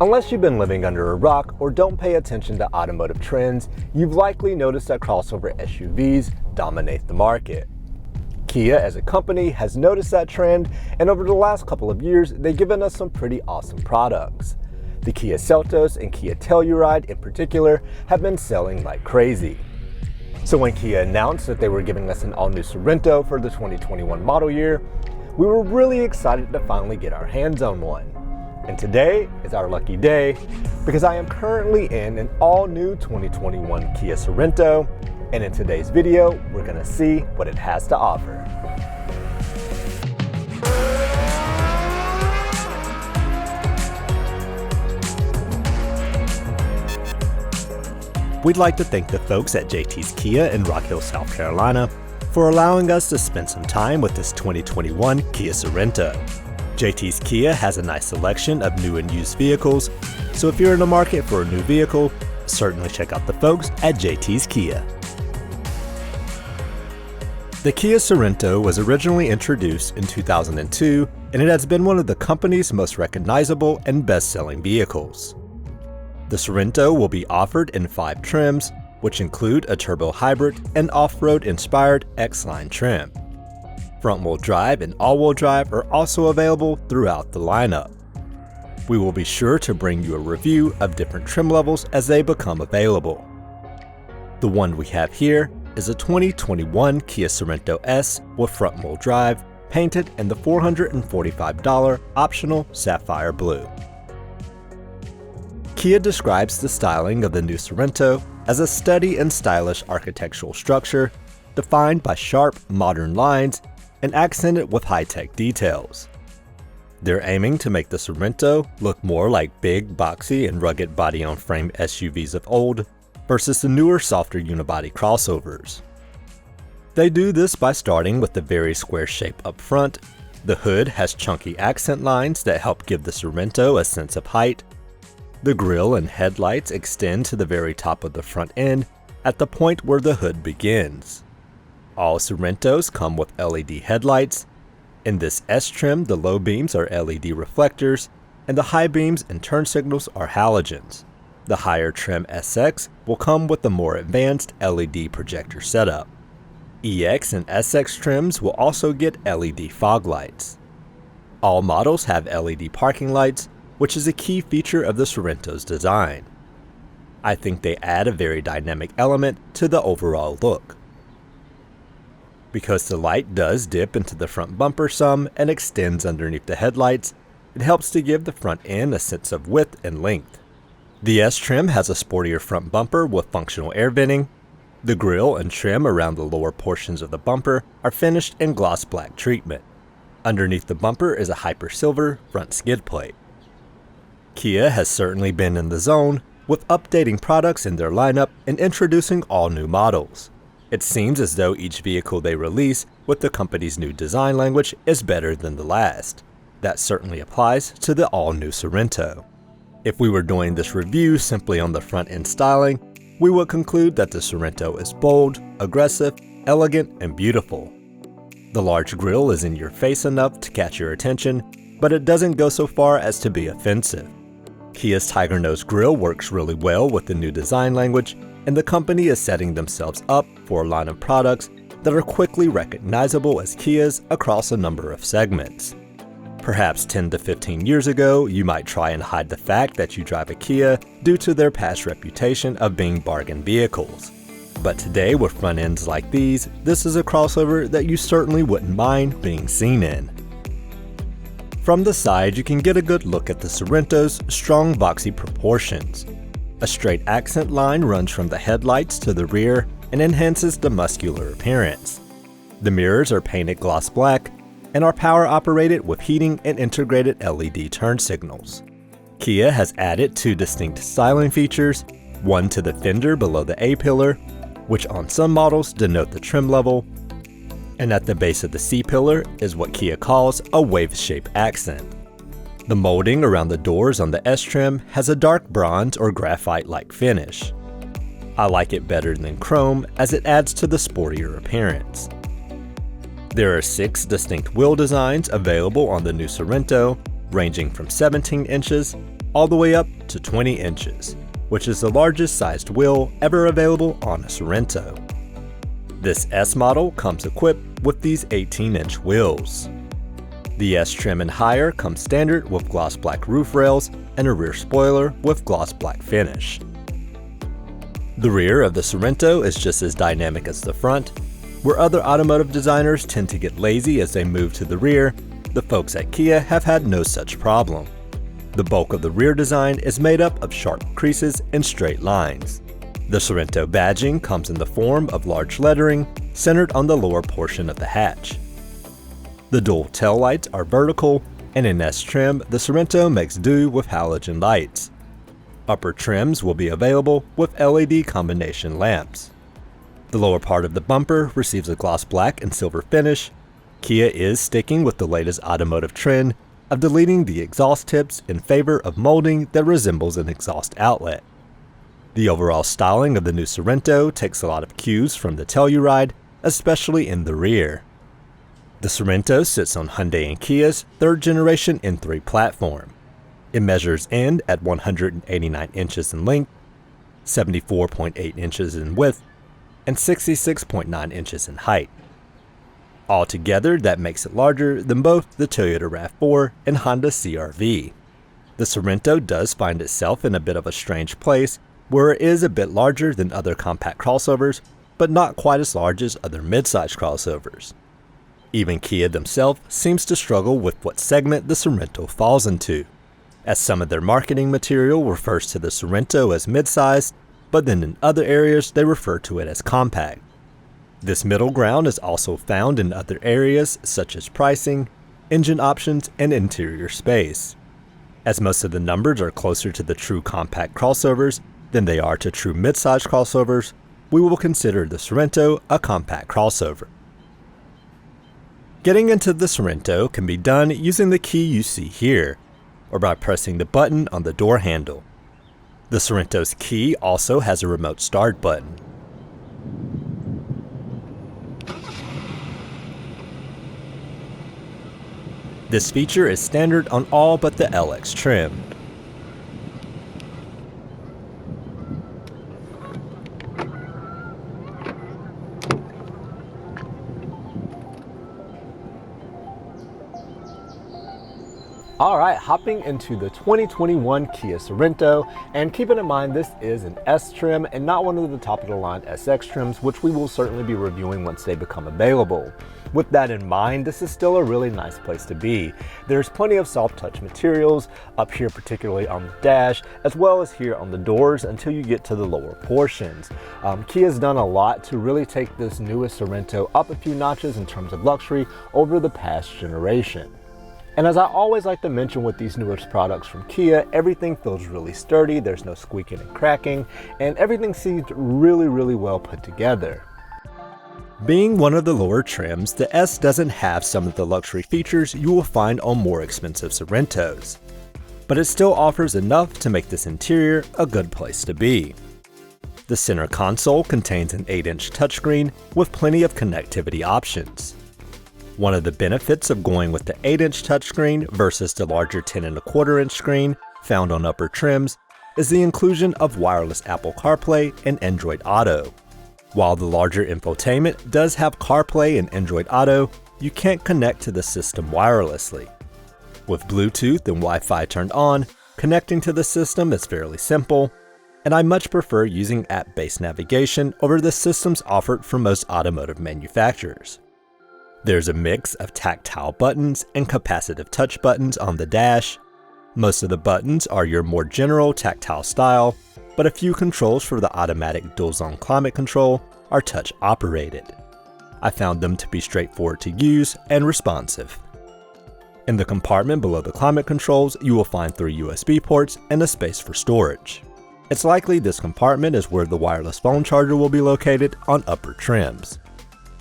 Unless you've been living under a rock or don't pay attention to automotive trends, you've likely noticed that crossover SUVs dominate the market. Kia as a company has noticed that trend, and over the last couple of years, they've given us some pretty awesome products. The Kia Seltos and Kia Telluride in particular have been selling like crazy. So when Kia announced that they were giving us an all-new Sorento for the 2021 model year, we were really excited to finally get our hands on one. And today is our lucky day because I am currently in an all-new 2021 Kia Sorento, and in today's video, we're gonna see what it has to offer. We'd like to thank the folks at JTs Kia in Rock Hill, South Carolina, for allowing us to spend some time with this 2021 Kia Sorento. JTs Kia has a nice selection of new and used vehicles, so if you're in the market for a new vehicle, certainly check out the folks at JTs Kia. The Kia Sorento was originally introduced in 2002, and it has been one of the company's most recognizable and best-selling vehicles. The Sorento will be offered in 5 trims, which include a turbo hybrid and off-road inspired X-Line trim. Front-wheel drive and all-wheel drive are also available throughout the lineup. We will be sure to bring you a review of different trim levels as they become available. The one we have here is a 2021 Kia Sorento S with front-wheel drive, painted in the $445 optional sapphire blue. Kia describes the styling of the new Sorento as a steady and stylish architectural structure defined by sharp, modern lines and accented with high-tech details. They're aiming to make the Sorento look more like big, boxy, and rugged body-on-frame SUVs of old versus the newer, softer unibody crossovers. They do this by starting with the very square shape up front. The hood has chunky accent lines that help give the Sorento a sense of height. The grille and headlights extend to the very top of the front end at the point where the hood begins. All Sorentos come with LED headlights. In this S trim, the low beams are LED reflectors, and the high beams and turn signals are halogens. The higher trim SX will come with the more advanced LED projector setup. EX and SX trims will also get LED fog lights. All models have LED parking lights, which is a key feature of the Sorento's design. I think they add a very dynamic element to the overall look. Because the light does dip into the front bumper some and extends underneath the headlights, it helps to give the front end a sense of width and length. The S trim has a sportier front bumper with functional air venting. The grille and trim around the lower portions of the bumper are finished in gloss black treatment. Underneath the bumper is a hyper silver front skid plate. Kia has certainly been in the zone with updating products in their lineup and introducing all new models. It seems as though each vehicle they release with the company's new design language is better than the last. That certainly applies to the all-new Sorento. If we were doing this review simply on the front end styling, we would conclude that the Sorento is bold, aggressive, elegant, and beautiful. The large grille is in your face enough to catch your attention, but it doesn't go so far as to be offensive. Kia's Tiger Nose grille works really well with the new design language, and the company is setting themselves up for a line of products that are quickly recognizable as Kias across a number of segments. Perhaps 10 to 15 years ago, you might try and hide the fact that you drive a Kia due to their past reputation of being bargain vehicles. But today, with front ends like these, this is a crossover that you certainly wouldn't mind being seen in. From the side, you can get a good look at the Sorento's strong boxy proportions. A straight accent line runs from the headlights to the rear and enhances the muscular appearance. The mirrors are painted gloss black and are power operated with heating and integrated LED turn signals. Kia has added 2 distinct styling features, one to the fender below the A-pillar, which on some models denote the trim level, and at the base of the C-pillar is what Kia calls a wave-shape accent. The molding around the doors on the S trim has a dark bronze or graphite-like finish. I like it better than chrome as it adds to the sportier appearance. There are 6 distinct wheel designs available on the new Sorento, ranging from 17 inches all the way up to 20 inches, which is the largest sized wheel ever available on a Sorento. This S model comes equipped with these 18-inch wheels. The S trim and higher comes standard with gloss black roof rails and a rear spoiler with gloss black finish. The rear of the Sorento is just as dynamic as the front. Where other automotive designers tend to get lazy as they move to the rear, the folks at Kia have had no such problem. The bulk of the rear design is made up of sharp creases and straight lines. The Sorento badging comes in the form of large lettering centered on the lower portion of the hatch. The dual taillights are vertical, and in S trim, the Sorento makes do with halogen lights. Upper trims will be available with LED combination lamps. The lower part of the bumper receives a gloss black and silver finish. Kia is sticking with the latest automotive trend of deleting the exhaust tips in favor of molding that resembles an exhaust outlet. The overall styling of the new Sorento takes a lot of cues from the Telluride, especially in the rear. The Sorento sits on Hyundai and Kia's third generation N3 platform. It measures in at 189 inches in length, 74.8 inches in width, and 66.9 inches in height. Altogether, that makes it larger than both the Toyota RAV4 and Honda CR-V. The Sorento does find itself in a bit of a strange place where it is a bit larger than other compact crossovers, but not quite as large as other mid-size crossovers. Even Kia themselves seems to struggle with what segment the Sorento falls into, as some of their marketing material refers to the Sorento as mid-sized, but then in other areas they refer to it as compact. This middle ground is also found in other areas such as pricing, engine options, and interior space. As most of the numbers are closer to the true compact crossovers than they are to true mid-size crossovers, we will consider the Sorento a compact crossover. Getting into the Sorento can be done using the key you see here, or by pressing the button on the door handle. The Sorento's key also has a remote start button. This feature is standard on all but the LX trim. Alright, hopping into the 2021 Kia Sorento, and keeping in mind this is an S trim and not one of the top of the line SX trims, which we will certainly be reviewing once they become available. With that in mind, this is still a really nice place to be. There's plenty of soft touch materials up here, particularly on the dash, as well as here on the doors until you get to the lower portions. Kia's done a lot to really take this newest Sorento up a few notches in terms of luxury over the past generation. And as I always like to mention with these newest products from Kia, everything feels really sturdy, there's no squeaking and cracking, and everything seems really well put together. Being one of the lower trims, the S doesn't have some of the luxury features you will find on more expensive Sorentos, but it still offers enough to make this interior a good place to be. The center console contains an 8-inch touchscreen with plenty of connectivity options. One of the benefits of going with the 8-inch touchscreen versus the larger 10.25-inch screen found on upper trims is the inclusion of wireless Apple CarPlay and Android Auto. While the larger infotainment does have CarPlay and Android Auto, you can't connect to the system wirelessly. With Bluetooth and Wi-Fi turned on, connecting to the system is fairly simple, and I much prefer using app-based navigation over the systems offered from most automotive manufacturers. There's a mix of tactile buttons and capacitive touch buttons on the dash. Most of the buttons are your more general tactile style, but a few controls for the automatic dual-zone climate control are touch operated. I found them to be straightforward to use and responsive. In the compartment below the climate controls, you will find 3 USB ports and a space for storage. It's likely this compartment is where the wireless phone charger will be located on upper trims.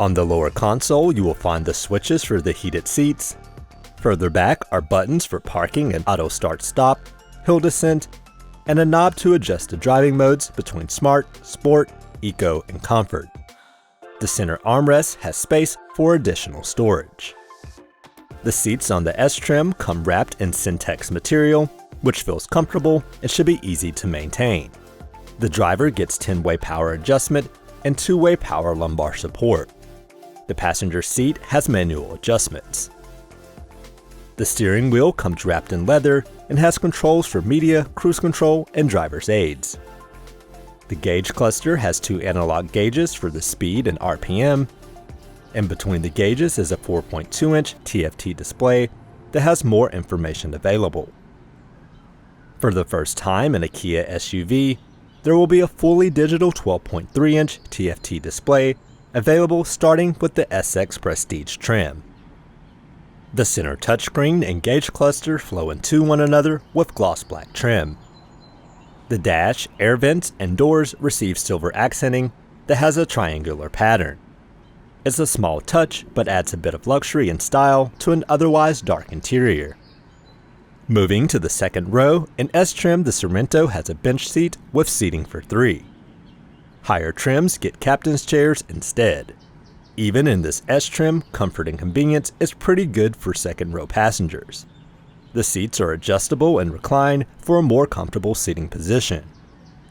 On the lower console, you will find the switches for the heated seats. Further back are buttons for parking and auto start-stop, hill descent, and a knob to adjust the driving modes between Smart, Sport, Eco, and Comfort. The center armrest has space for additional storage. The seats on the S trim come wrapped in Syntex material, which feels comfortable and should be easy to maintain. The driver gets 10-way power adjustment and 2-way power lumbar support. The passenger seat has manual adjustments. The steering wheel comes wrapped in leather and has controls for media, cruise control, and driver's aids. The gauge cluster has 2 analog gauges for the speed and RPM, and between the gauges is a 4.2-inch TFT display that has more information available. For the first time in a Kia SUV, there will be a fully digital 12.3-inch TFT display available starting with the SX Prestige trim. The center touchscreen and gauge cluster flow into one another with gloss black trim. The dash, air vents, and doors receive silver accenting that has a triangular pattern. It's a small touch, but adds a bit of luxury and style to an otherwise dark interior. Moving to the second row, in S trim the Sorento has a bench seat with seating for 3. Higher trims get captain's chairs instead. Even in this S trim, comfort and convenience is pretty good for second row passengers. The seats are adjustable and recline for a more comfortable seating position.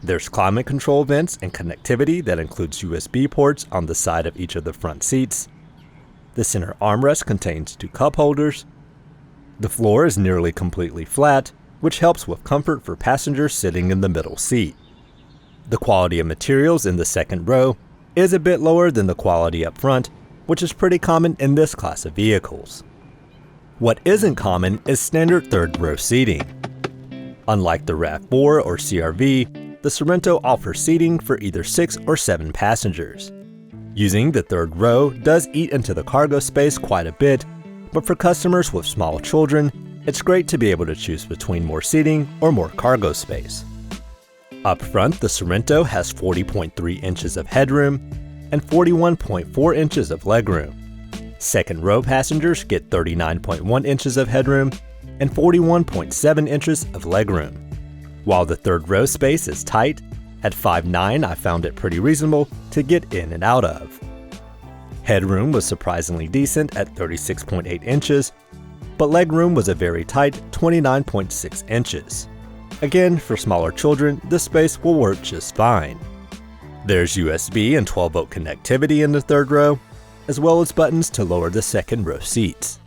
There's climate control vents and connectivity that includes USB ports on the side of each of the front seats. The center armrest contains 2 cup holders. The floor is nearly completely flat, which helps with comfort for passengers sitting in the middle seat. The quality of materials in the second row is a bit lower than the quality up front, which is pretty common in this class of vehicles. What isn't common is standard third row seating. Unlike the RAV4 or CR-V, the Sorento offers seating for either 6 or 7 passengers. Using the third row does eat into the cargo space quite a bit, but for customers with small children, it's great to be able to choose between more seating or more cargo space. Up front, the Sorento has 40.3 inches of headroom and 41.4 inches of legroom. Second row passengers get 39.1 inches of headroom and 41.7 inches of legroom. While the third row space is tight, at 5'9" I found it pretty reasonable to get in and out of. Headroom was surprisingly decent at 36.8 inches, but legroom was a very tight 29.6 inches. Again, for smaller children, this space will work just fine. There's USB and 12-volt connectivity in the third row, as well as buttons to lower the second row seats.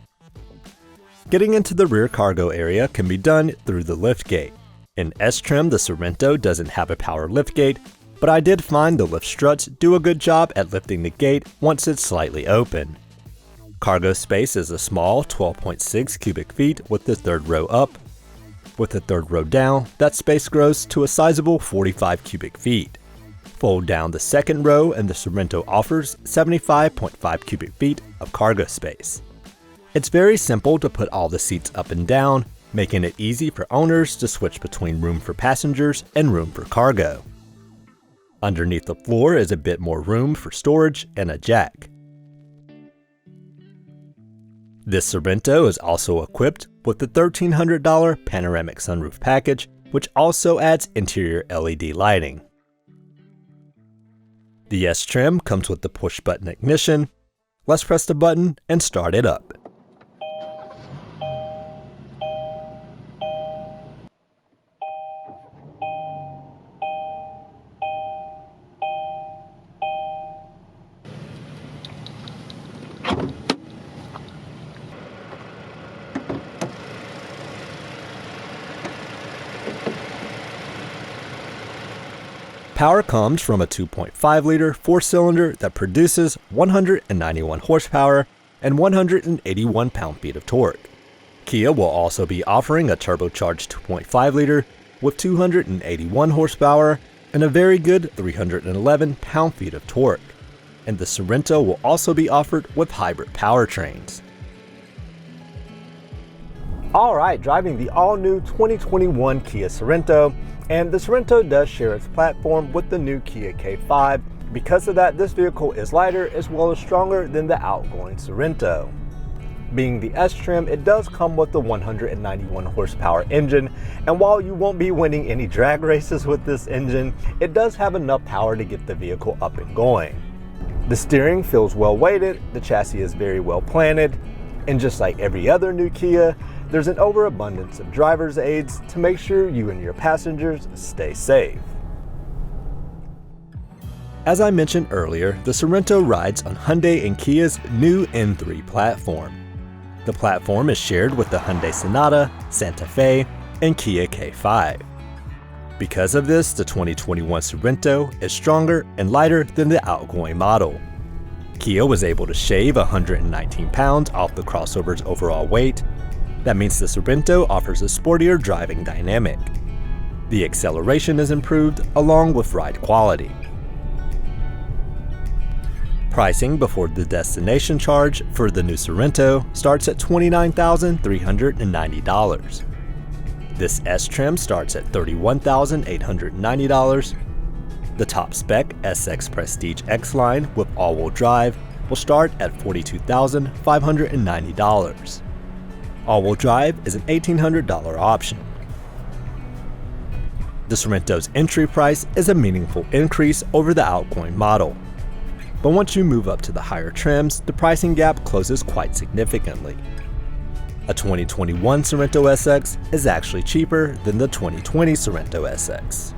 Getting into the rear cargo area can be done through the liftgate. In S trim, the Sorento doesn't have a power liftgate, but I did find the lift struts do a good job at lifting the gate once it's slightly open. Cargo space is a small 12.6 cubic feet with the third row up. With the third row down, that space grows to a sizable 45 cubic feet. Fold down the second row and the Sorento offers 75.5 cubic feet of cargo space. It's very simple to put all the seats up and down, making it easy for owners to switch between room for passengers and room for cargo. Underneath the floor is a bit more room for storage and a jack. This Sorento is also equipped with the $1,300 panoramic sunroof package, which also adds interior LED lighting. The S trim comes with the push-button ignition. Let's press the button and start it up. Power comes from a 2.5-liter 4-cylinder that produces 191 horsepower and 181 pound-feet of torque. Kia will also be offering a turbocharged 2.5-liter with 281 horsepower and a very good 311 pound-feet of torque. And the Sorento will also be offered with hybrid powertrains. Alright, driving the all-new 2021 Kia Sorento. And the Sorento does share its platform with the new Kia K5. Because of that, this vehicle is lighter as well as stronger than the outgoing Sorento. Being the S trim, it does come with the 191 horsepower engine, and while you won't be winning any drag races with this engine, it does have enough power to get the vehicle up and going. The steering feels well weighted, the chassis is very well planted, and just like every other new Kia, there's an overabundance of driver's aids to make sure you and your passengers stay safe. As I mentioned earlier, the Sorento rides on Hyundai and Kia's new N3 platform. The platform is shared with the Hyundai Sonata, Santa Fe, and Kia K5. Because of this, the 2021 Sorento is stronger and lighter than the outgoing model. Kia was able to shave 119 pounds off the crossover's overall weight. That means the Sorento offers a sportier driving dynamic. The acceleration is improved along with ride quality. Pricing before the destination charge for the new Sorento starts at $29,390. This S trim starts at $31,890. The top spec SX Prestige X line with all-wheel drive will start at $42,590. All-wheel drive is an $1,800 option. The Sorento's entry price is a meaningful increase over the outgoing model. But once you move up to the higher trims, the pricing gap closes quite significantly. A 2021 Sorento SX is actually cheaper than the 2020 Sorento SX.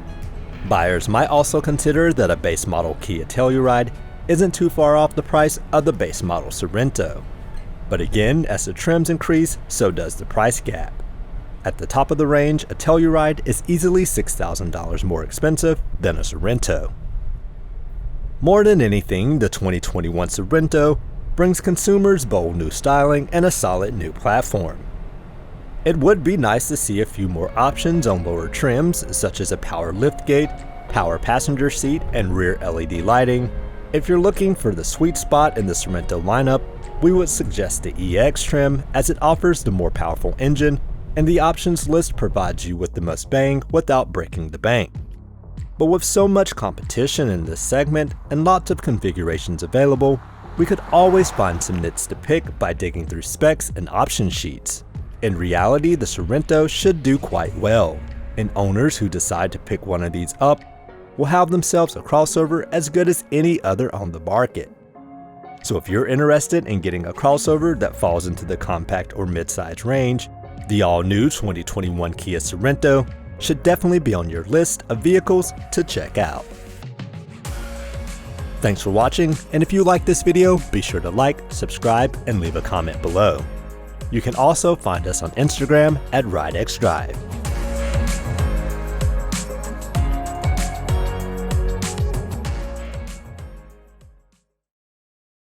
Buyers might also consider that a base model Kia Telluride isn't too far off the price of the base model Sorento. But again, as the trims increase, so does the price gap. At the top of the range, a Telluride is easily $6,000 more expensive than a Sorento. More than anything, the 2021 Sorento brings consumers bold new styling and a solid new platform. It would be nice to see a few more options on lower trims, such as a power liftgate, power passenger seat, and rear LED lighting. If you're looking for the sweet spot in the Sorento lineup, we would suggest the EX trim, as it offers the more powerful engine, and the options list provides you with the most bang without breaking the bank. But with so much competition in this segment and lots of configurations available, we could always find some nits to pick by digging through specs and option sheets. In reality, the Sorento should do quite well, and owners who decide to pick one of these up will have themselves a crossover as good as any other on the market. So if you're interested in getting a crossover that falls into the compact or mid-size range, the all-new 2021 Kia Sorento should definitely be on your list of vehicles to check out. Thanks for watching, and if you like this video, be sure to like, subscribe, and leave a comment below. You can also find us on Instagram at rideXdrive.